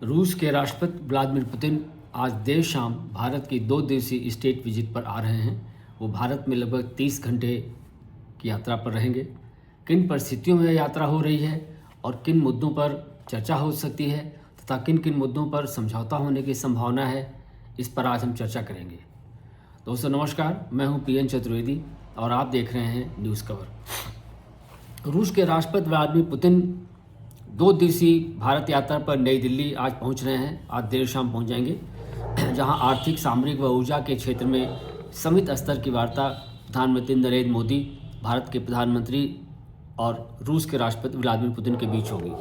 रूस के राष्ट्रपति व्लादिमीर पुतिन आज देर शाम भारत की 2 दिवसीय स्टेट विजिट पर आ रहे हैं। वो भारत में लगभग 30 घंटे की यात्रा पर रहेंगे। किन परिस्थितियों में यात्रा हो रही है और किन मुद्दों पर चर्चा हो सकती है तथा किन किन मुद्दों पर समझौता होने की संभावना है, इस पर आज हम चर्चा करेंगे। दोस्तों नमस्कार, मैं हूं पीएन चतुर्वेदी और आप देख रहे हैं न्यूज़ कवर। रूस के राष्ट्रपति व्लादिमीर पुतिन 2 दिवसीय भारत यात्रा पर नई दिल्ली आज पहुंच रहे हैं। आज देर शाम पहुंच जाएंगे, जहां आर्थिक, सामरिक व ऊर्जा के क्षेत्र में समिट स्तर की वार्ता प्रधानमंत्री नरेंद्र मोदी, भारत के प्रधानमंत्री और रूस के राष्ट्रपति व्लादिमीर पुतिन के बीच होगी।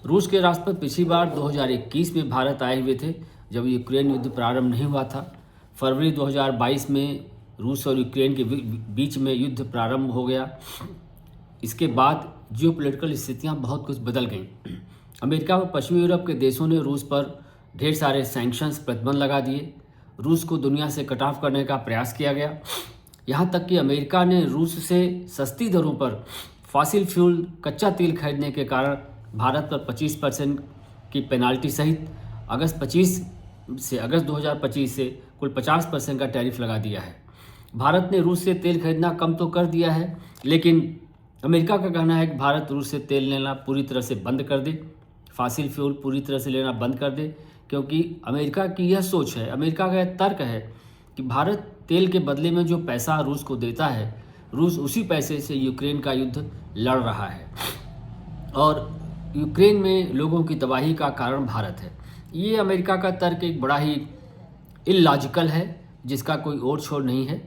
रूस के राष्ट्रपति पिछली बार 2021 में भारत आए हुए थे, जब यूक्रेन युद्ध प्रारंभ नहीं हुआ था। फरवरी 2022 में रूस और यूक्रेन के बीच में युद्ध प्रारंभ हो गया। इसके बाद जियोपॉलिटिकल स्थितियां बहुत कुछ बदल गईं। अमेरिका व पश्चिमी यूरोप के देशों ने रूस पर ढेर सारे सैंक्शंस, प्रतिबंध लगा दिए। रूस को दुनिया से कट ऑफ करने का प्रयास किया गया। यहाँ तक कि अमेरिका ने रूस से सस्ती दरों पर फॉसिल फ्यूल कच्चा तेल खरीदने के कारण भारत पर 25% की पेनाल्टी सहित अगस्त 2025 से कुल 50% का टैरिफ लगा दिया है। भारत ने रूस से तेल खरीदना कम तो कर दिया है, लेकिन अमेरिका का कहना है कि भारत रूस से तेल लेना पूरी तरह से बंद कर दे, फॉसिल फ्यूल पूरी तरह से लेना बंद कर दे, क्योंकि अमेरिका की यह सोच है, अमेरिका का यह तर्क है कि भारत तेल के बदले में जो पैसा रूस को देता है, रूस उसी पैसे से यूक्रेन का युद्ध लड़ रहा है और यूक्रेन में लोगों की तबाही का कारण भारत है। ये अमेरिका का तर्क एक बड़ा ही इलॉजिकल है, जिसका कोई ओर छोर नहीं है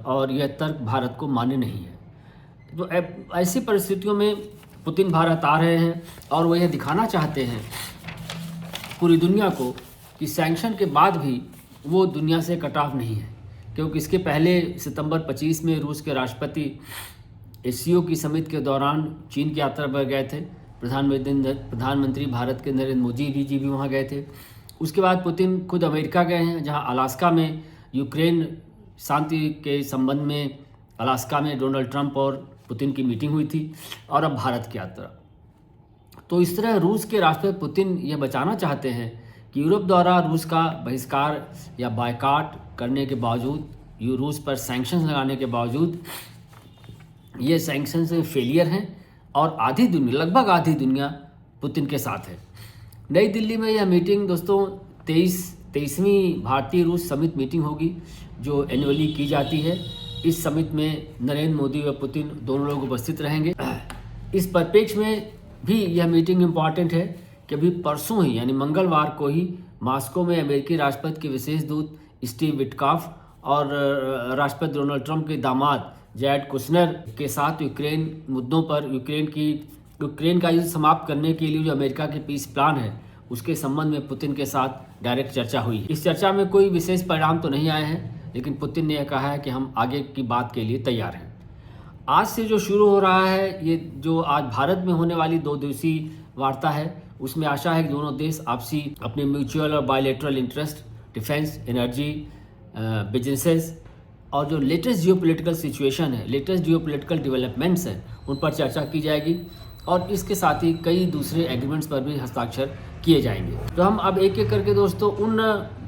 और यह तर्क भारत को मान्य नहीं है। तो ऐसी परिस्थितियों में पुतिन भारत आ रहे हैं और वो यह दिखाना चाहते हैं पूरी दुनिया को कि सैंक्शन के बाद भी वो दुनिया से कट ऑफ नहीं है, क्योंकि इसके पहले सितंबर 25 में रूस के राष्ट्रपति एससीओ की समिट के दौरान चीन की यात्रा पर गए थे। प्रधानमंत्री भारत के नरेंद्र मोदी जी भी वहाँ गए थे। उसके बाद पुतिन खुद अमेरिका गए हैं, जहाँ अलास्का में यूक्रेन शांति के संबंध में अलास्का में डोनाल्ड ट्रंप और पुतिन की मीटिंग हुई थी, और अब भारत की यात्रा। तो इस तरह रूस के राष्ट्रपति पुतिन यह बचाना चाहते हैं कि यूरोप द्वारा रूस का बहिष्कार या बायकॉट करने के बावजूद, रूस पर सैंक्शंस लगाने के बावजूद, ये सैंक्शंस में फेलियर हैं और आधी दुनिया, लगभग आधी दुनिया पुतिन के साथ है। नई दिल्ली में यह मीटिंग दोस्तों 23वीं भारतीय रूस समिट मीटिंग होगी, जो एनुअली की जाती है। इस समिट में नरेंद्र मोदी व पुतिन दोनों लोग उपस्थित रहेंगे। इस परिप्रेक्ष्य में भी यह मीटिंग इम्पॉर्टेंट है कि अभी परसों ही, यानी मंगलवार को ही, मॉस्को में अमेरिकी राष्ट्रपति के विशेष दूत स्टीव विटकॉफ और राष्ट्रपति डोनाल्ड ट्रंप के दामाद जैरेड कुशनर के साथ यूक्रेन मुद्दों पर, यूक्रेन का युद्ध समाप्त करने के लिए जो अमेरिका की पीस प्लान है, उसके संबंध में पुतिन के साथ डायरेक्ट चर्चा हुई। इस चर्चा में कोई विशेष परिणाम तो नहीं आए हैं, लेकिन पुतिन ने यह कहा है कि हम आगे की बात के लिए तैयार हैं। आज से जो शुरू हो रहा है, ये जो आज भारत में होने वाली 2 दिवसीय वार्ता है, उसमें आशा है कि दोनों देश आपसी अपने म्यूचुअल और bilateral interest, defence, energy, businesses और जो लेटेस्ट जियोपॉलिटिकल सिचुएशन है, लेटेस्ट जियोपॉलिटिकल डेवलपमेंट्स हैं, उन पर चर्चा की जाएगी और इसके साथ ही कई दूसरे एग्रीमेंट्स पर भी हस्ताक्षर किए जाएंगे। तो हम अब एक एक करके दोस्तों उन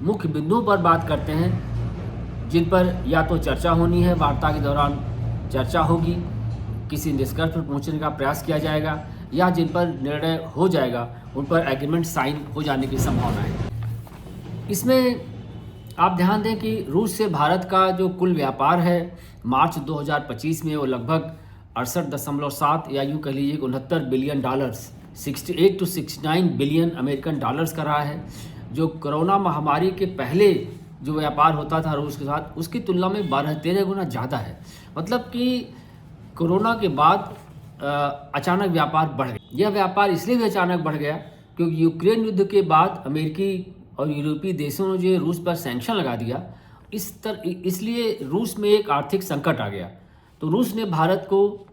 मुख्य बिंदुओं पर बात करते हैं जिन पर या तो चर्चा होनी है, वार्ता के दौरान चर्चा होगी, किसी निष्कर्ष पर पहुंचने का प्रयास किया जाएगा, या जिन पर निर्णय हो जाएगा उन पर एग्रीमेंट साइन हो जाने की संभावना है। इसमें आप ध्यान दें कि रूस से भारत का जो कुल व्यापार है, मार्च 2025 में वो लगभग 68.7 या यूँ कह लीजिए 69 billion dollars, 68 to 69 billion American dollars का रहा है, जो कोरोना महामारी के पहले जो व्यापार होता था रूस के साथ, उसकी तुलना में 12-13 गुना ज़्यादा है। मतलब कि कोरोना के बाद अचानक व्यापार बढ़ गया। यह व्यापार इसलिए भी अचानक बढ़ गया क्योंकि यूक्रेन युद्ध के बाद अमेरिकी और यूरोपीय देशों ने जो रूस पर सैंक्शन लगा दिया, इसलिए रूस में एक आर्थिक संकट आ गया। तो रूस ने भारत को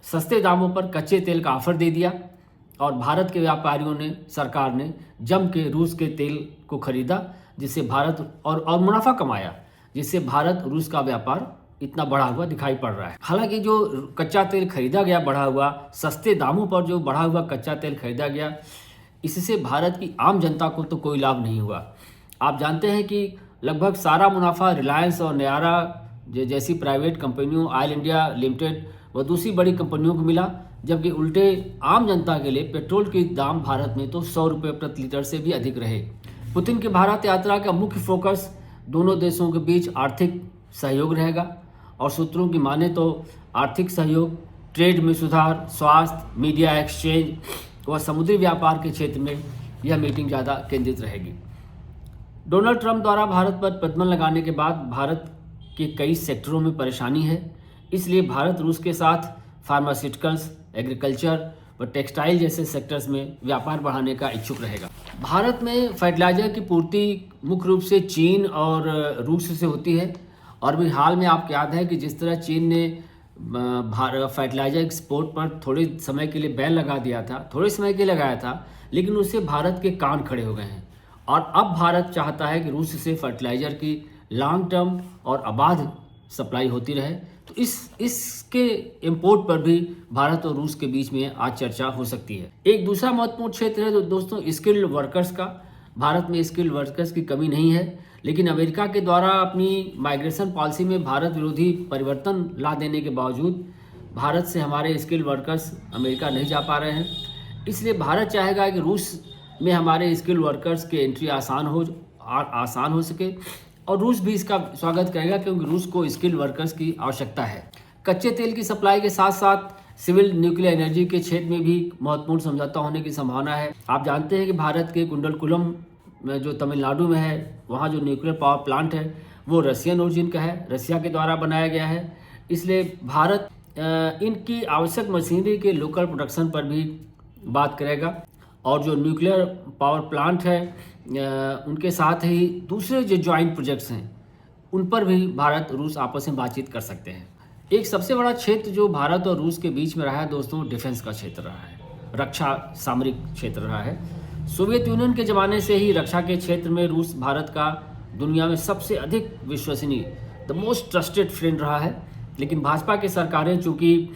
सस्ते दामों पर कच्चे तेल का ऑफर दे दिया और भारत के व्यापारियों ने, सरकार ने जम के रूस के तेल को खरीदा, जिससे भारत और मुनाफा कमाया, जिससे भारत रूस का व्यापार इतना बढ़ा हुआ दिखाई पड़ रहा है। हालांकि जो कच्चा तेल खरीदा गया बढ़ा हुआ, सस्ते दामों पर जो बढ़ा हुआ कच्चा तेल खरीदा गया, इससे भारत की आम जनता को तो कोई लाभ नहीं हुआ। आप जानते हैं कि लगभग सारा मुनाफा रिलायंस और नयारा जैसी प्राइवेट कंपनियों, ऑयल इंडिया लिमिटेड व दूसरी बड़ी कंपनियों को मिला, जबकि उल्टे आम जनता के लिए पेट्रोल के दाम भारत में तो 100 रुपये प्रति लीटर से भी अधिक रहे। पुतिन की भारत यात्रा का मुख्य फोकस दोनों देशों के बीच आर्थिक सहयोग रहेगा और सूत्रों की माने तो आर्थिक सहयोग, ट्रेड में सुधार, स्वास्थ्य, मीडिया एक्सचेंज व समुद्री व्यापार के क्षेत्र में यह मीटिंग ज़्यादा केंद्रित रहेगी। डोनाल्ड ट्रंप द्वारा भारत पर प्रतिबंध लगाने के बाद भारत के कई सेक्टरों में परेशानी है, इसलिए भारत रूस के साथ फार्मास्यूटिकल्स, एग्रीकल्चर व टेक्सटाइल जैसे सेक्टर्स में व्यापार बढ़ाने का इच्छुक रहेगा। भारत में फर्टिलाइजर की पूर्ति मुख्य रूप से चीन और रूस से होती है और भी हाल में आपको याद है कि जिस तरह चीन ने फर्टिलाइजर एक्सपोर्ट पर थोड़े समय के लिए बैन लगा दिया था, थोड़े समय के लिए लगाया था, लेकिन उससे भारत के कान खड़े हो गए हैं और अब भारत चाहता है कि रूस से फर्टिलाइजर की लॉन्ग टर्म और अबाध सप्लाई होती रहे। तो इसके इंपोर्ट पर भी भारत और रूस के बीच में आज चर्चा हो सकती है। एक दूसरा महत्वपूर्ण क्षेत्र है दोस्तों स्किल्ड वर्कर्स का। भारत में स्किल्ड वर्कर्स की कमी नहीं है, लेकिन अमेरिका के द्वारा अपनी माइग्रेशन पॉलिसी में भारत विरोधी परिवर्तन ला देने के बावजूद भारत से हमारे स्किल्ड वर्कर्स अमेरिका नहीं जा पा रहे हैं। इसलिए भारत चाहेगा कि रूस में हमारे स्किल्ड वर्कर्स के एंट्री आसान हो सके और रूस भी इसका स्वागत करेगा क्योंकि रूस को स्किल्ड वर्कर्स की आवश्यकता है। कच्चे तेल की सप्लाई के साथ साथ सिविल न्यूक्लियर एनर्जी के क्षेत्र में भी महत्वपूर्ण समझौता होने की संभावना है। आप जानते हैं कि भारत के कुंडलकुलम में जो तमिलनाडु में है, वहाँ जो न्यूक्लियर पावर प्लांट है वो रशियन ओरिजिन का है, रशिया के द्वारा बनाया गया है। इसलिए भारत इनकी आवश्यक मशीनरी के लोकल प्रोडक्शन पर भी बात करेगा और जो न्यूक्लियर पावर प्लांट है उनके साथ ही दूसरे जो जॉइंट प्रोजेक्ट्स हैं उन पर भी भारत रूस आपस में बातचीत कर सकते हैं। एक सबसे बड़ा क्षेत्र जो भारत और रूस के बीच में रहा है दोस्तों, डिफेंस का क्षेत्र रहा है, रक्षा सामरिक क्षेत्र रहा है। सोवियत यूनियन के ज़माने से ही रक्षा के क्षेत्र में रूस भारत का दुनिया में सबसे अधिक विश्वसनीय, द मोस्ट ट्रस्टेड फ्रेंड रहा है। लेकिन भाजपा की सरकारें चूँकि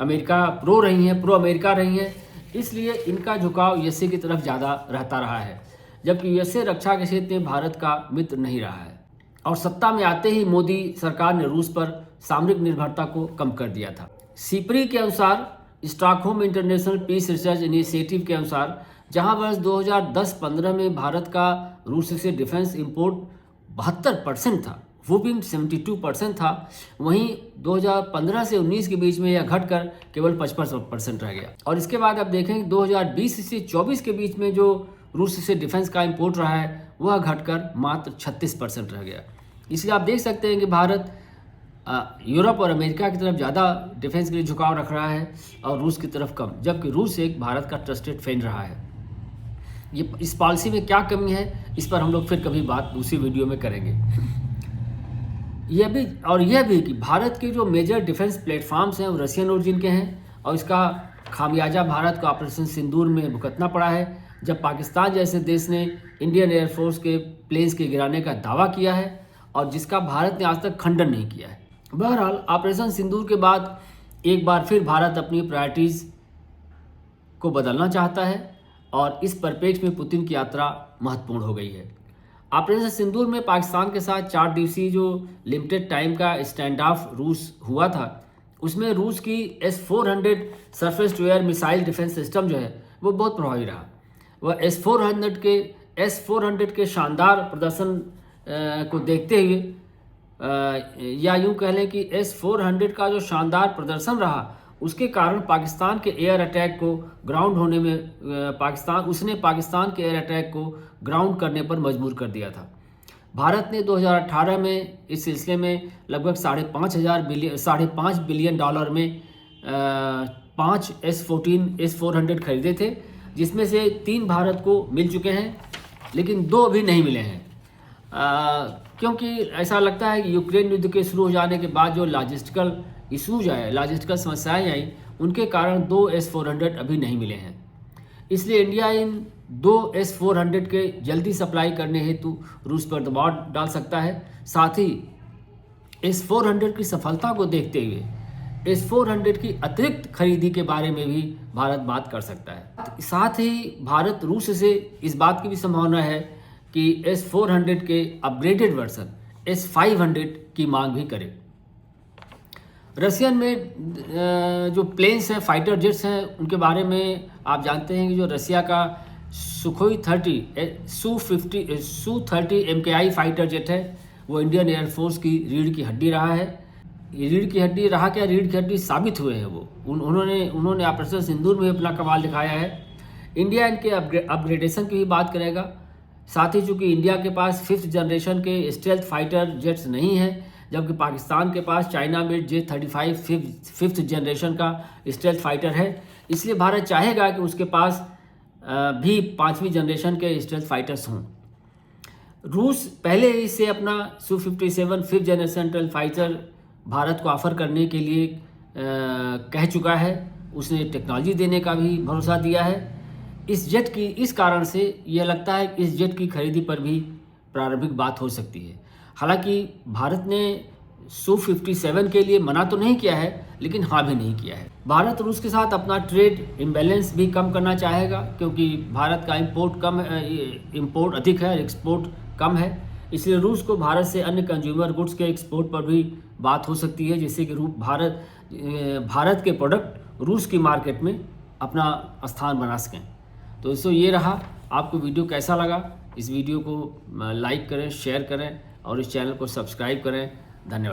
प्रो अमेरिका रही हैं, इसलिए इनका झुकाव यूएसए की तरफ ज़्यादा रहता रहा है, जबकि यूएसए रक्षा के क्षेत्र में भारत का मित्र नहीं रहा है। और सत्ता में आते ही मोदी सरकार ने रूस पर सामरिक निर्भरता को कम कर दिया था। सीपरी के अनुसार, Stockholm International Peace Research Initiative के अनुसार, जहां वर्ष 2010-15 में भारत का रूस से डिफेंस इंपोर्ट 72% था, वो भी 72% था, वहीं 2015 से 19 के बीच में यह घटकर केवल 55% रह गया। और इसके बाद आप देखें 2020 से 24 के बीच में जो रूस से डिफेंस का इंपोर्ट रहा है वह घटकर मात्र 36% रह गया। इसलिए आप देख सकते हैं कि भारत यूरोप और अमेरिका की तरफ ज़्यादा डिफेंस के लिए झुकाव रख रहा है और रूस की तरफ कम, जबकि रूस एक भारत का ट्रस्टेड फ्रेंड रहा है। ये इस पॉलिसी में क्या कमी है, इस पर हम लोग फिर कभी बात दूसरी वीडियो में करेंगे। यह भी कि भारत के जो मेजर डिफेंस प्लेटफॉर्म्स हैं वो रशियन ओरिजिन के हैं और इसका खामियाजा भारत को ऑपरेशन सिंदूर में भुगतना पड़ा है, जब पाकिस्तान जैसे देश ने इंडियन एयरफोर्स के प्लेन्स के गिराने का दावा किया है और जिसका भारत ने आज तक खंडन नहीं किया है। बहरहाल ऑपरेशन सिंदूर के बाद एक बार फिर भारत अपनी प्रायोरिटीज़ को बदलना चाहता है और इस परिप्रेक्ष्य में पुतिन की यात्रा महत्वपूर्ण हो गई है। ऑपरेशन सिंदूर में पाकिस्तान के साथ 4 दिवसीय जो लिमिटेड टाइम का स्टैंड ऑफ रूस हुआ था, उसमें रूस की S-400 surface to air missile defence system जो है वो बहुत प्रभावी रहा। वह S-400 के शानदार प्रदर्शन को देखते हुए या यूँ कह लें कि S-400 का जो शानदार प्रदर्शन रहा उसके कारण पाकिस्तान के एयर अटैक को ग्राउंड होने में पाकिस्तान के एयर अटैक को ग्राउंड करने पर मजबूर कर दिया था। भारत ने 2018 में इस सिलसिले में लगभग $5.5 बिलियन में 5 S-400 खरीदे थे, जिसमें से 3 भारत को मिल चुके हैं, लेकिन 2 अभी नहीं मिले हैं क्योंकि ऐसा लगता है कि यूक्रेन युद्ध के शुरू हो जाने के बाद जो लॉजिस्टिकल इशूज आए, लॉजिस्टिकल समस्याएं आई, उनके कारण 2 S-400 अभी नहीं मिले हैं। इसलिए इंडिया इन 2 S-400 के जल्दी सप्लाई करने हेतु रूस पर दबाव डाल सकता है। साथ ही S-400 की सफलता को देखते हुए S-400 की अतिरिक्त खरीदी के बारे में भी भारत बात कर सकता है। साथ ही भारत रूस से इस बात की भी संभावना है कि S-400 के अपग्रेडेड वर्जन S-500 की मांग भी करे। रशियन में जो प्लेन्स हैं, फाइटर जेट्स हैं, उनके बारे में आप जानते हैं कि जो रशिया का Sukhoi 30 Su-30 MKI fighter jet है, वो इंडियन एयरफोर्स की रीढ़ की हड्डी रहा है। ये रीढ़ की हड्डी रहा क्या, रीढ़ की हड्डी साबित हुए हैं वो। उन्होंने ऑपरेशन सिंदूर में अपना कमाल दिखाया है। इंडिया इनके अपग्रेडेशन की भी बात करेगा। साथ ही चूँकि इंडिया के पास 5th जनरेशन के स्टेल्थ फाइटर जेट्स नहीं है, जबकि पाकिस्तान के पास China made J-35 5th generation का स्टेल्थ फाइटर है, इसलिए भारत चाहेगा कि उसके पास भी 5वीं जनरेशन के स्टेल्थ फाइटर्स हों। रूस पहले ही से अपना Su-57 5th generation stealth fighter Bharat को ऑफर करने के लिए कह चुका है। उसने टेक्नोलॉजी देने का भी भरोसा दिया है। इस कारण से यह लगता है कि इस जेट की खरीदी पर भी प्रारंभिक बात हो सकती है। हालांकि भारत ने Su-57 के लिए मना तो नहीं किया है, लेकिन हाँ भी नहीं किया है। भारत रूस के साथ अपना ट्रेड इम्बैलेंस भी कम करना चाहेगा, क्योंकि भारत का इम्पोर्ट अधिक है और एक्सपोर्ट कम है। इसलिए रूस को भारत से अन्य कंज्यूमर गुड्स के एक्सपोर्ट पर भी बात हो सकती है, जिससे कि भारत के प्रोडक्ट रूस की मार्केट में अपना स्थान बना सकें। तो दोस्तों ये रहा। आपको वीडियो कैसा लगा? इस वीडियो को लाइक करें, शेयर करें और इस चैनल को सब्सक्राइब करें। धन्यवाद।